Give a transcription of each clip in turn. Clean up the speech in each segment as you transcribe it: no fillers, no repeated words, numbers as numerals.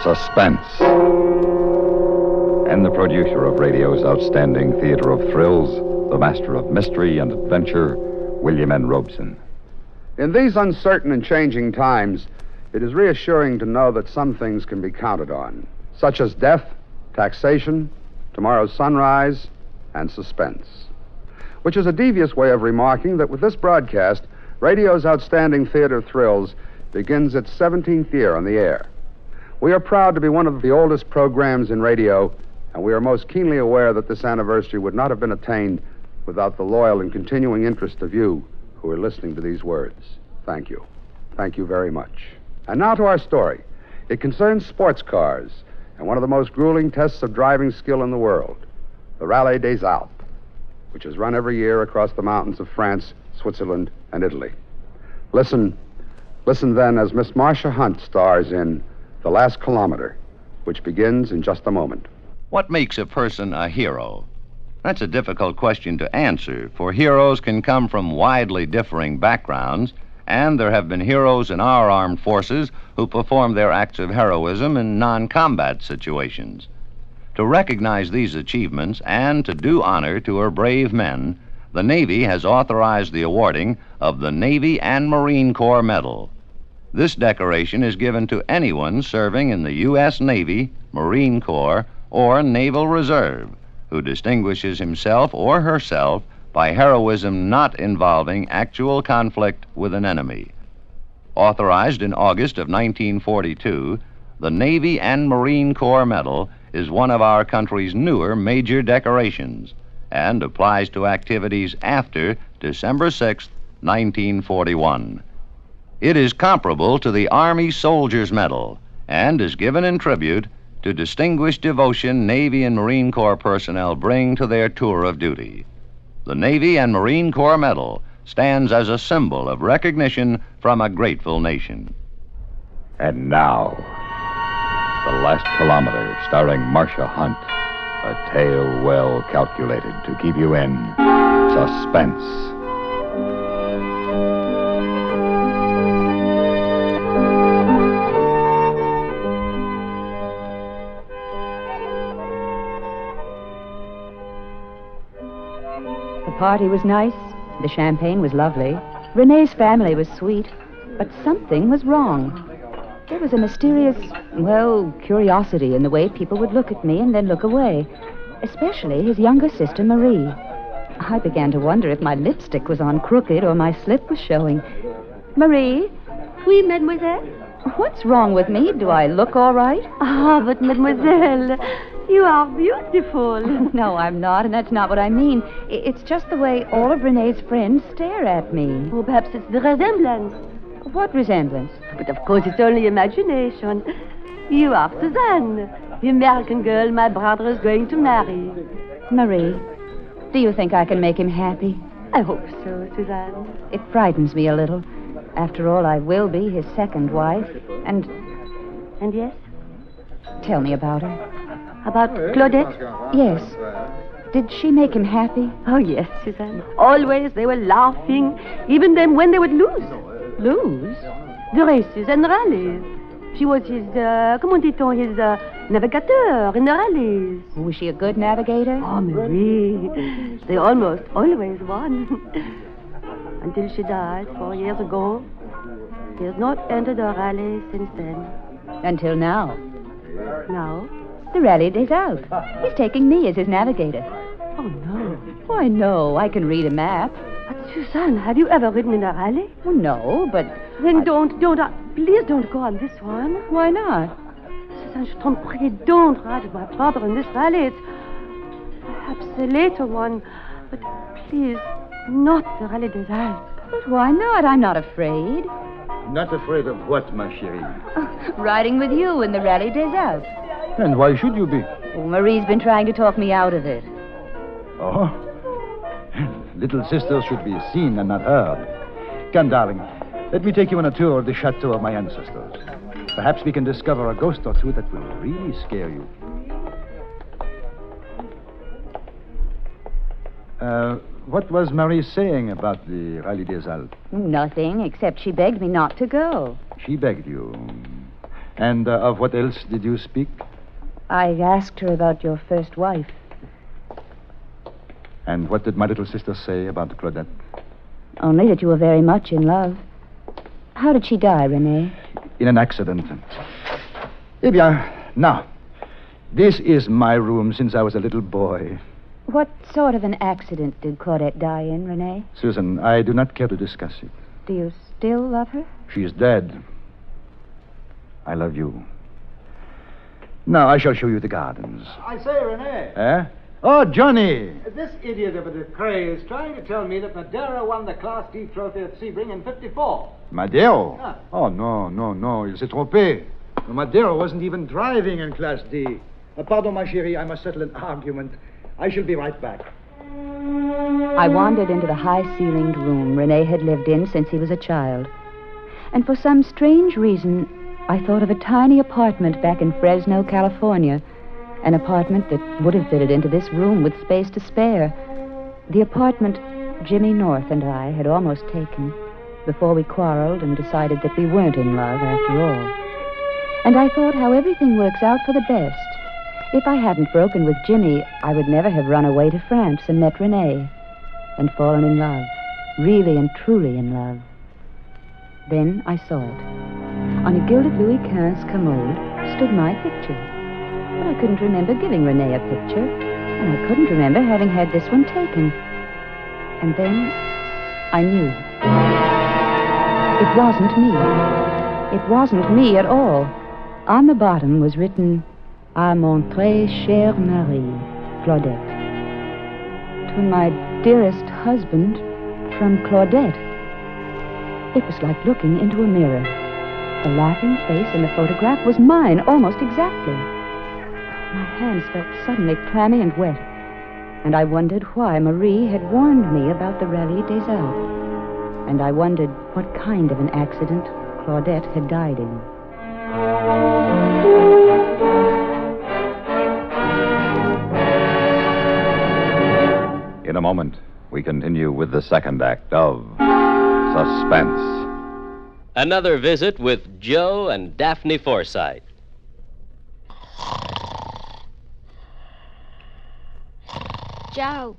Suspense. And the producer of radio's outstanding theater of thrills, the master of mystery and adventure, William N. Robeson. In these uncertain and changing times, it is reassuring to know that some things can be counted on, such as death, taxation, tomorrow's sunrise, and suspense. Which is a devious way of remarking that with this broadcast, radio's outstanding theater of thrills begins its 17th year on the air. We are proud to be one of the oldest programs in radio, and we are most keenly aware that this anniversary would not have been attained without the loyal and continuing interest of you who are listening to these words. Thank you. Thank you very much. And now to our story. It concerns sports cars and one of the most grueling tests of driving skill in the world, the Rallye des Alpes, which is run every year across the mountains of France, Switzerland, and Italy. Listen then as Miss Marcia Hunt stars in The Last Kilometer, which begins in just a moment. What makes a person a hero? That's a difficult question to answer, for heroes can come from widely differing backgrounds, and there have been heroes in our armed forces who perform their acts of heroism in non-combat situations. To recognize these achievements and to do honor to her brave men, the Navy has authorized the awarding of the Navy and Marine Corps Medal. This decoration is given to anyone serving in the U.S. Navy, Marine Corps, or Naval Reserve who distinguishes himself or herself by heroism not involving actual conflict with an enemy. Authorized in August of 1942, the Navy and Marine Corps Medal is one of our country's newer major decorations and applies to activities after December 6, 1941. It is comparable to the Army Soldier's Medal and is given in tribute to distinguished devotion Navy and Marine Corps personnel bring to their tour of duty. The Navy and Marine Corps Medal stands as a symbol of recognition from a grateful nation. And now, The Last Kilometer, starring Marcia Hunt, a tale well calculated to keep you in suspense. The party was nice. The champagne was lovely. Renee's family was sweet. But something was wrong. There was a mysterious, curiosity in the way people would look at me and then look away. Especially his younger sister, Marie. I began to wonder if my lipstick was on crooked or my slip was showing. Marie? Oui, mademoiselle? What's wrong with me? Do I look all right? Ah, but mademoiselle, you are beautiful. No, I'm not, and that's not what I mean. It's just the way all of Renee's friends stare at me. Oh, perhaps it's the resemblance. What resemblance? But of course it's only imagination. You are Suzanne, the American girl my brother is going to marry. Marie, do you think I can make him happy? I hope so, Suzanne. It frightens me a little. After all, I will be his second wife, and... And yes? Tell me about her. About Claudette? Yes. Did she make him happy? Oh, yes, Suzanne. Always they were laughing, even then when they would lose. Lose? The races and rallies. She was his, comment dit-on, his navigateur in the rallies. Was she a good navigator? Oh, Marie. They almost always won. Until she died 4 years ago. He has not entered a rally since then. Until now. Now? The Rallye des Alpes. He's taking me as his navigator. Oh, no. Why, no. I can read a map. But, Suzanne, have you ever ridden in a rally? Well, no, but... Then please don't go on this one. Why not? Suzanne, je t'en prie, don't ride with my father in this rally. It's perhaps a later one, but please, not the Rallye des Alpes. But why not? I'm not afraid. Not afraid of what, ma chérie? Riding with you in the Rallye des Alpes. And why should you be? Oh, Marie's been trying to talk me out of it. Oh? Little sisters should be seen and not heard. Come, darling. Let me take you on a tour of the chateau of my ancestors. Perhaps we can discover a ghost or two that will really scare you. What was Marie saying about the Rallye des Alpes? Nothing, except she begged me not to go. She begged you. And of what else did you speak? I asked her about your first wife. And what did my little sister say about Claudette? Only that you were very much in love. How did she die, Renee? In an accident. Eh bien, now, this is my room since I was a little boy. What sort of an accident did Claudette die in, Renee? Susan, I do not care to discuss it. Do you still love her? She is dead. I love you. Now, I shall show you the gardens. I say, Renee. Eh? Oh, Johnny! This idiot of a Ducray is trying to tell me that Madeira won the Class D trophy at Sebring in '54. Madero? Ah. Oh, no. Il s'est trompé. Madero wasn't even driving in Class D. Pardon, ma chérie, I must settle an argument. I shall be right back. I wandered into the high-ceilinged room Renee had lived in since he was a child. And for some strange reason, I thought of a tiny apartment back in Fresno, California. An apartment that would have fitted into this room with space to spare. The apartment Jimmy North and I had almost taken before we quarreled and decided that we weren't in love after all. And I thought how everything works out for the best. If I hadn't broken with Jimmy, I would never have run away to France and met Renee and fallen in love, really and truly in love. Then I saw it. On a gilded Louis XV commode stood my picture. But I couldn't remember giving Renee a picture, and I couldn't remember having had this one taken. And then I knew. It wasn't me. It wasn't me at all. On the bottom was written, "À mon très cher mari, Claudette." To my dearest husband, from Claudette. It was like looking into a mirror. The laughing face in the photograph was mine, almost exactly. My hands felt suddenly clammy and wet, and I wondered why Marie had warned me about the Rallye des Alpes. And I wondered what kind of an accident Claudette had died in. In a moment, we continue with the second act of Suspense. Another visit with Joe and Daphne Forsythe. Joe.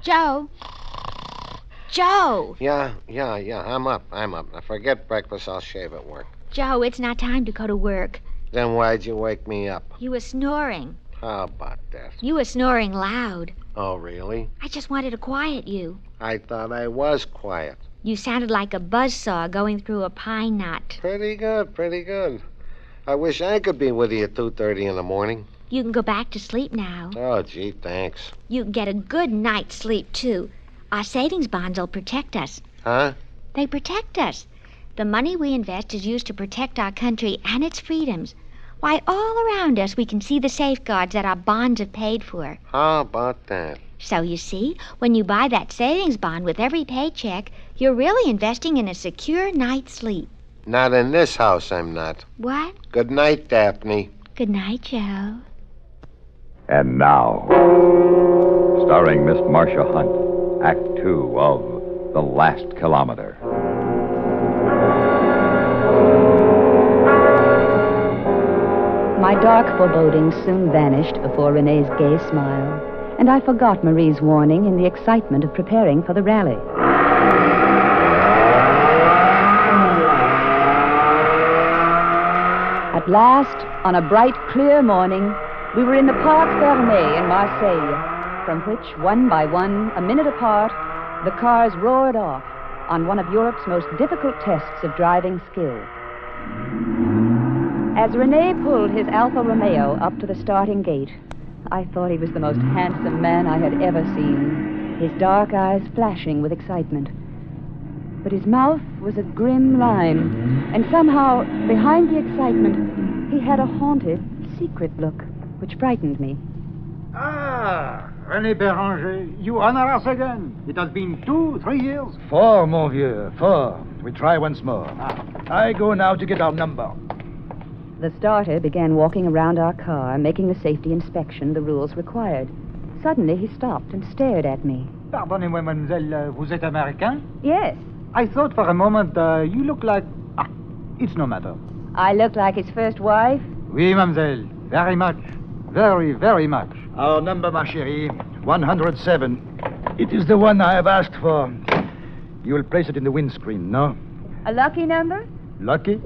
Joe. Joe. Yeah, I'm up. Now forget breakfast, I'll shave at work. Joe, it's not time to go to work. Then why'd you wake me up? You were snoring. How about that? You were snoring loud. Oh, really? I just wanted to quiet you. I thought I was quiet. You sounded like a buzzsaw going through a pine knot. Pretty good. I wish I could be with you at 2:30 in the morning. You can go back to sleep now. Oh, gee, thanks. You can get a good night's sleep, too. Our savings bonds will protect us. Huh? They protect us. The money we invest is used to protect our country and its freedoms. Why, all around us we can see the safeguards that our bonds have paid for. How about that? So you see, when you buy that savings bond with every paycheck, you're really investing in a secure night's sleep. Not in this house, I'm not. What? Good night, Daphne. Good night, Joe. And now, starring Miss Marcia Hunt, Act 2 of The Last Kilometer. My dark forebodings soon vanished before Renee's gay smile, and I forgot Marie's warning in the excitement of preparing for the rally. At last, on a bright, clear morning, we were in the Parc Fermé in Marseille, from which, one by one, a minute apart, the cars roared off on one of Europe's most difficult tests of driving skill. As Rene pulled his Alfa Romeo up to the starting gate, I thought he was the most handsome man I had ever seen, his dark eyes flashing with excitement. But his mouth was a grim line, and somehow, behind the excitement, he had a haunted, secret look, which frightened me. Ah, René Béranger, you honor us again. It has been 2-3 years. 4, mon vieux, 4. We try once more. I go now to get our number. The starter began walking around our car, making the safety inspection the rules required. Suddenly, he stopped and stared at me. Pardonnez-moi, mademoiselle, vous êtes American? Yes, I thought for a moment you look like... Ah, it's no matter. I look like his first wife? Oui, mademoiselle. Very much. Very, very much. Our number, ma chérie, 107. It is the one I have asked for. You will place it in the windscreen, no? A lucky number? Lucky?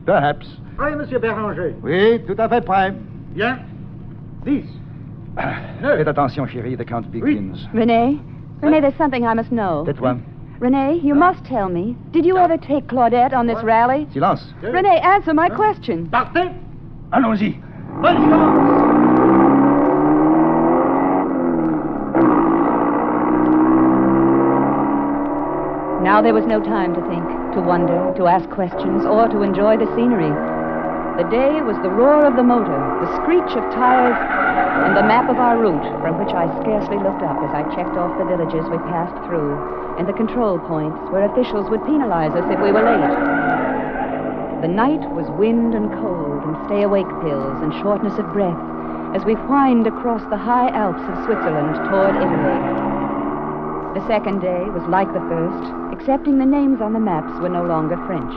Perhaps. Prêt, Monsieur Béranger? Oui, tout à fait prêt. Bien. 10. Faites attention, chérie, the count begins. Renee, there's something I must know. Tais-toi. Renee, you must tell me. Did you ever take Claudette on this rally? Silence. Renee, answer my question. Partez. Allons-y. Bonne chance. Now there was no time to think, to wonder, to ask questions, or to enjoy the scenery. The day was the roar of the motor, the screech of tires, and the map of our route, from which I scarcely looked up as I checked off the villages we passed through, and the control points where officials would penalize us if we were late. The night was wind and cold, and stay-awake pills and shortness of breath, as we whined across the high Alps of Switzerland toward Italy. The second day was like the first, excepting the names on the maps were no longer French.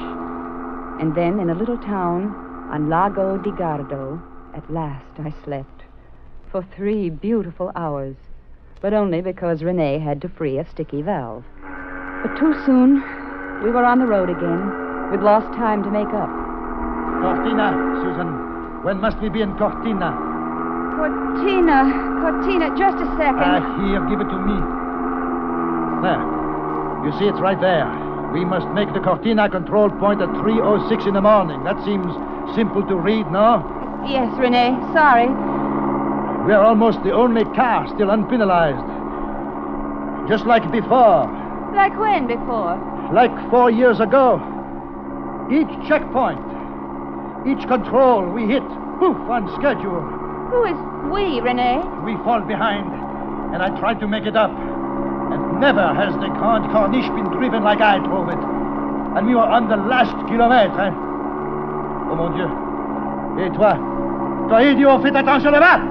And then in a little town on Lago di Gardo, at last I slept. For 3 beautiful hours, but only because Renee had to free a sticky valve. But too soon, we were on the road again, with lost time to make up. Cortina, Susan. When must we be in Cortina? Cortina, just a second. Here, give it to me. There. You see, it's right there. We must make the Cortina control point at 3:06 in the morning. That seems simple to read, no? Yes, Renee, sorry. We are almost the only car still unpenalized. Just like before. Like when before? Like 4 years ago. Each checkpoint, each control we hit, poof, on schedule. Who is we, Renee? We fall behind, and I tried to make it up. And never has the Grande Corniche been driven like I drove it. And we were on the last kilomètre, hein? Oh, mon Dieu. Et toi? Toi, idiot, faites attention là-bas!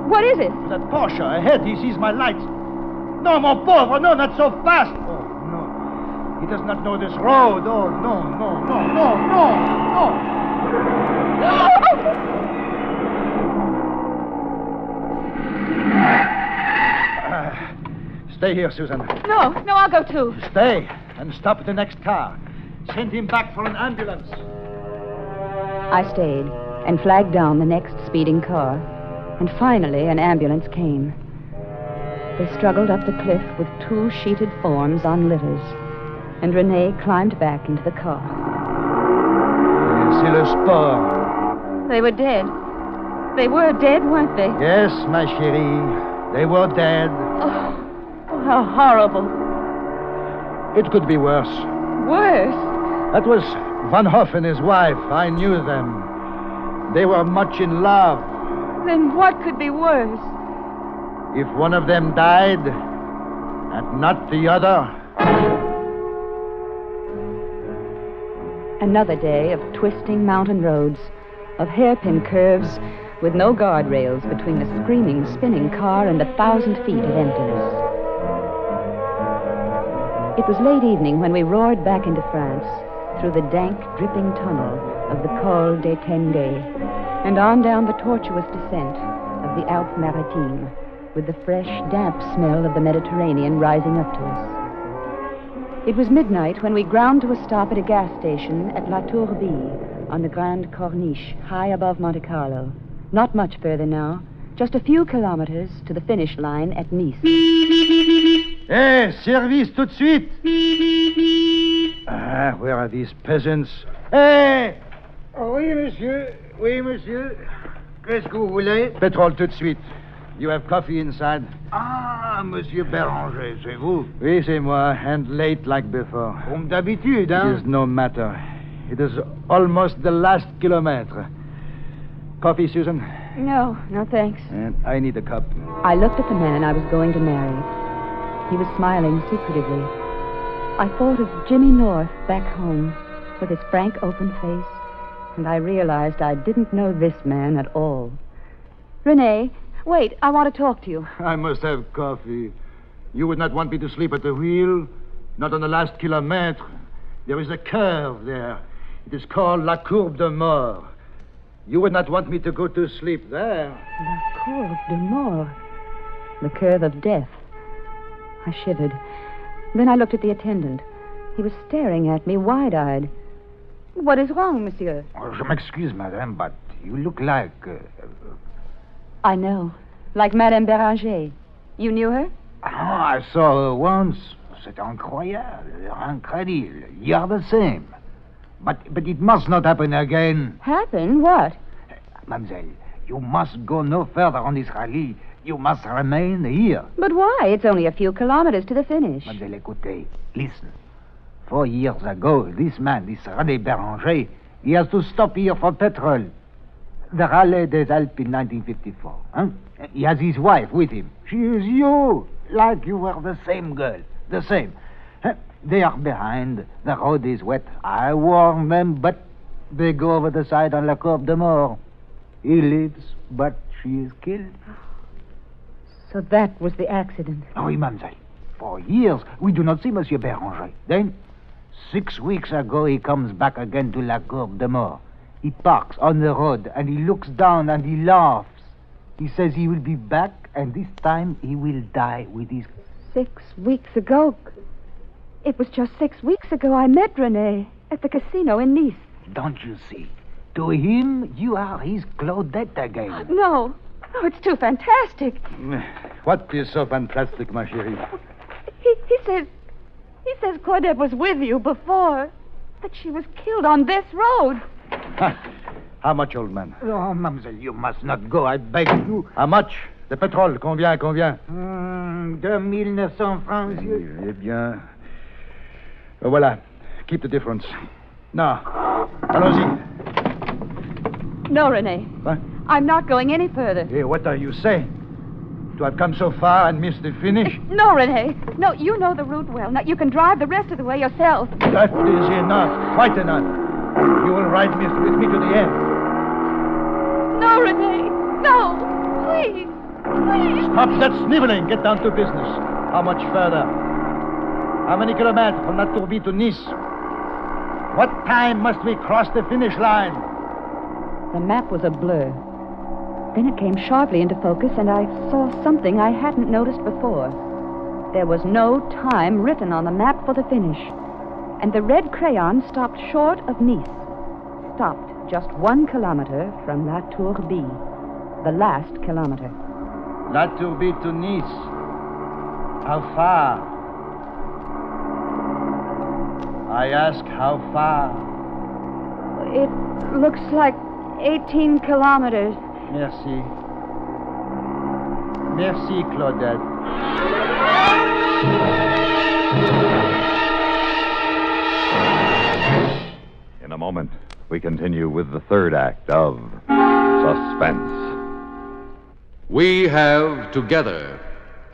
What is it? That Porsche ahead, he sees my lights. No, mon pauvre, no, not so fast. Oh, no. He does not know this road. Oh, no. Stay here, Susan. No, I'll go too. Stay and stop at the next car. Send him back for an ambulance. I stayed and flagged down the next speeding car. And finally, an ambulance came. They struggled up the cliff with 2 sheeted forms on litters. And Renee climbed back into the car. C'est le sport. They were dead. They were dead, weren't they? Yes, ma chérie. They were dead. Oh, how horrible. It could be worse. Worse? That was Van Hoff and his wife. I knew them. They were much in love. Then what could be worse? If one of them died, and not the other. Another day of twisting mountain roads, of hairpin curves, with no guardrails between the screaming, spinning car and 1,000 feet of emptiness. It was late evening when we roared back into France, through the dank, dripping tunnel of the Col des Tenders, and on down the tortuous descent of the Alpes Maritimes, with the fresh, damp smell of the Mediterranean rising up to us. It was midnight when we ground to a stop at a gas station at La Tourbie on the Grande Corniche, high above Monte Carlo. Not much further now, just a few kilometers to the finish line at Nice. Hey, service tout de suite! Where are these peasants? Hey! Oui, monsieur. Oui, monsieur. Qu'est-ce que vous voulez? Petrol tout de suite. You have coffee inside? Ah, Monsieur Béranger, c'est vous? Oui, c'est moi, and late like before. Comme d'habitude, hein? It is no matter. It is almost the last kilometre. Coffee, Susan? No, thanks. And I need a cup. I looked at the man I was going to marry. He was smiling secretively. I thought of Jimmy North back home, with his frank, open face, and I realized I didn't know this man at all. Renee, wait, I want to talk to you. I must have coffee. You would not want me to sleep at the wheel? Not on the last kilometre. There is a curve there. It is called La Courbe de Mort. You would not want me to go to sleep there. La Courbe de Mort. The curve of death. I shivered. Then I looked at the attendant. He was staring at me wide-eyed. What is wrong, monsieur? Oh, je m'excuse, madame, but you look like... I know. Like Madame Béranger. You knew her? Oh, I saw her once. C'est incroyable. You are the same. But it must not happen again. Happen? What? Mademoiselle, you must go no further on this rally. You must remain here. But why? It's only a few kilometers to the finish. Mademoiselle, écoutez, listen. 4 years ago, this man, this René Béranger, he has to stop here for petrol. The Rallye des Alpes in 1954. Huh? He has his wife with him. She is you, like you were the same girl. The same. Huh? They are behind. The road is wet. I warn them, but they go over the side on La Courbe de Mort. He lives, but she is killed. So that was the accident. Oui, mademoiselle. For years, we do not see Monsieur Béranger. Then, 6 weeks ago, he comes back again to La Courbe de Mort. He parks on the road, and he looks down, and he laughs. He says he will be back, and this time he will die with his... 6 weeks ago? It was just 6 weeks ago I met René at the casino in Nice. Don't you see? To him, you are his Claudette again. No, it's too fantastic. What is so fantastic, ma chérie? He says Claudette was with you before, that she was killed on this road. How much, old man? Oh, mademoiselle, you must not go, I beg you. How much? The pétrole, combien? 2900 francs, monsieur. Eh bien... Voilà. Keep the difference. Now, allons-y. No, René. What? I'm not going any further. Hey, what are you saying? To have come so far and missed the finish? No, René. No, you know the route well. Now, you can drive the rest of the way yourself. That is enough. Quite enough. You will ride with me to the end. No, René. No. Please. Please. Stop that sniveling. Get down to business. How much further? How many kilometers from La Tourbe to Nice? What time must we cross the finish line? The map was a blur. Then it came sharply into focus, and I saw something I hadn't noticed before. There was no time written on the map for the finish. And the red crayon stopped short of Nice. Stopped just 1 kilometer from La Tourbe, the last kilometer. La Tourbe to Nice. How far? I ask how far? It looks like 18 kilometers. Merci. Merci, Claudette. In a moment, we continue with the third act of Suspense. We have, together,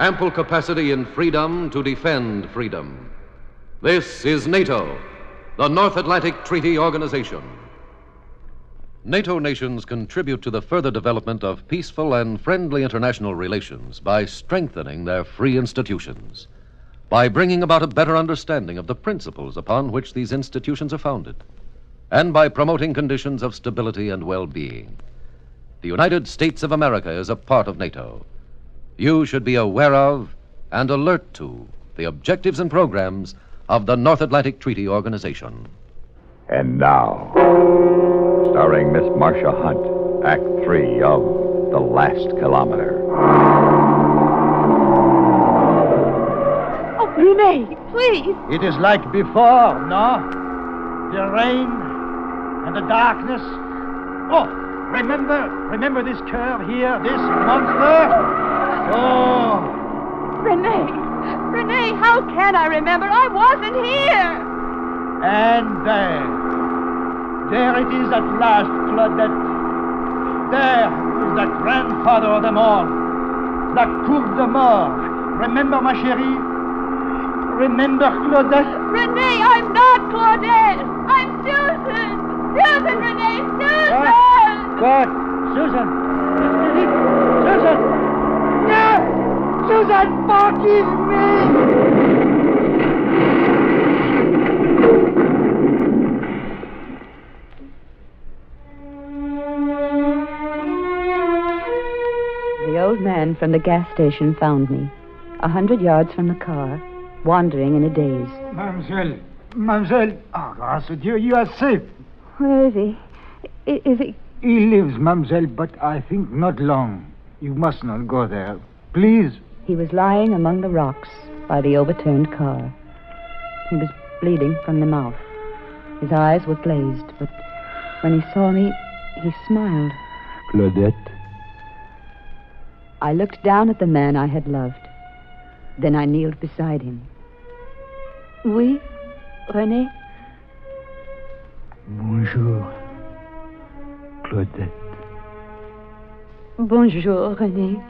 ample capacity and freedom to defend freedom. This is NATO, the North Atlantic Treaty Organization. NATO nations contribute to the further development of peaceful and friendly international relations by strengthening their free institutions, by bringing about a better understanding of the principles upon which these institutions are founded, and by promoting conditions of stability and well-being. The United States of America is a part of NATO. You should be aware of and alert to the objectives and programs of the North Atlantic Treaty Organization. And now, starring Miss Marcia Hunt, Act 3 of The Last Kilometer. Oh, René, please. It is like before, no? The rain and the darkness. Oh, remember this curve here, this monster? Oh. René, how can I remember? I wasn't here. And there it is at last, Claudette. There is the grandfather of them all, La Courbe de Mort. Remember, ma chérie? Remember, Claudette? René, I'm not Claudette. I'm Susan. Susan, René, Susan. What? Susan? Susan! No! Susan, forgive me! man from the gas station found me, 100 yards from the car, wandering in a daze. Mademoiselle, oh, grâce à Dieu, you are safe. Where is he? Is he... He lives, mademoiselle, but I think not long. You must not go there. Please. He was lying among the rocks by the overturned car. He was bleeding from the mouth. His eyes were glazed, but when he saw me, he smiled. Claudette. I looked down at the man I had loved. Then I kneeled beside him. Oui, René? Bonjour, Claudette. Bonjour, René.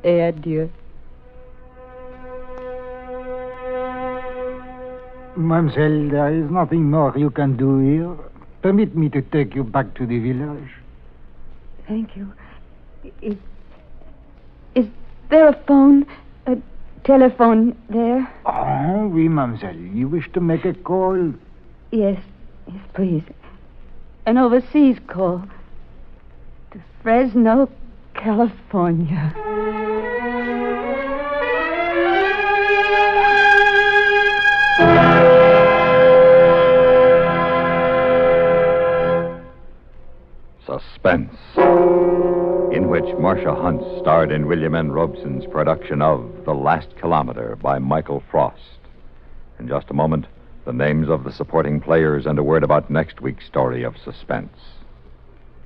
Et adieu. Mademoiselle, there is nothing more you can do here. Permit me to take you back to the village. Thank you. Is there a phone, a telephone there? Oh, oui, mademoiselle. You wish to make a call? Yes, please. An overseas call. To Fresno, California. Suspense, in which Marcia Hunt starred in William N. Robeson's production of The Last Kilometer by Michael Frost. In just a moment, the names of the supporting players and a word about next week's story of Suspense.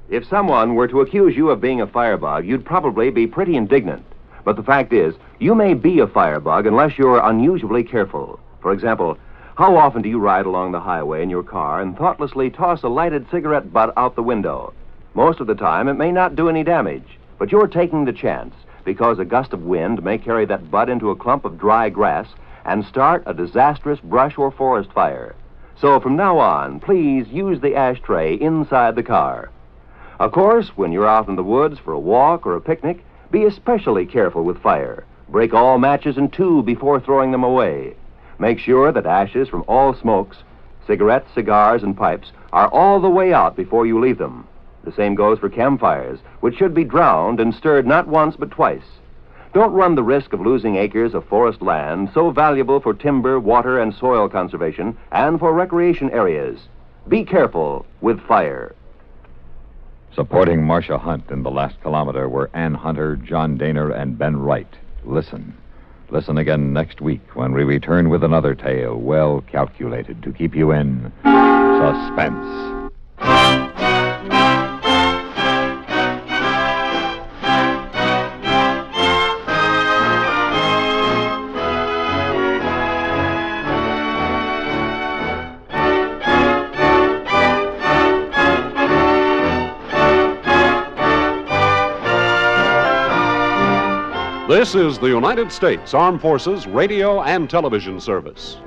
If someone were to accuse you of being a firebug, you'd probably be pretty indignant. But the fact is, you may be a firebug unless you're unusually careful. For example, how often do you ride along the highway in your car and thoughtlessly toss a lighted cigarette butt out the window? Most of the time, it may not do any damage, but you're taking the chance because a gust of wind may carry that butt into a clump of dry grass and start a disastrous brush or forest fire. So from now on, please use the ashtray inside the car. Of course, when you're out in the woods for a walk or a picnic, be especially careful with fire. Break all matches in two before throwing them away. Make sure that ashes from all smokes, cigarettes, cigars, and pipes are all the way out before you leave them. The same goes for campfires, which should be drowned and stirred not once but twice. Don't run the risk of losing acres of forest land so valuable for timber, water, and soil conservation and for recreation areas. Be careful with fire. Supporting Marcia Hunt in The Last Kilometer were Ann Hunter, John Daner, and Ben Wright. Listen. Listen again next week when we return with another tale well calculated to keep you in suspense. This is the United States Armed Forces Radio and Television Service.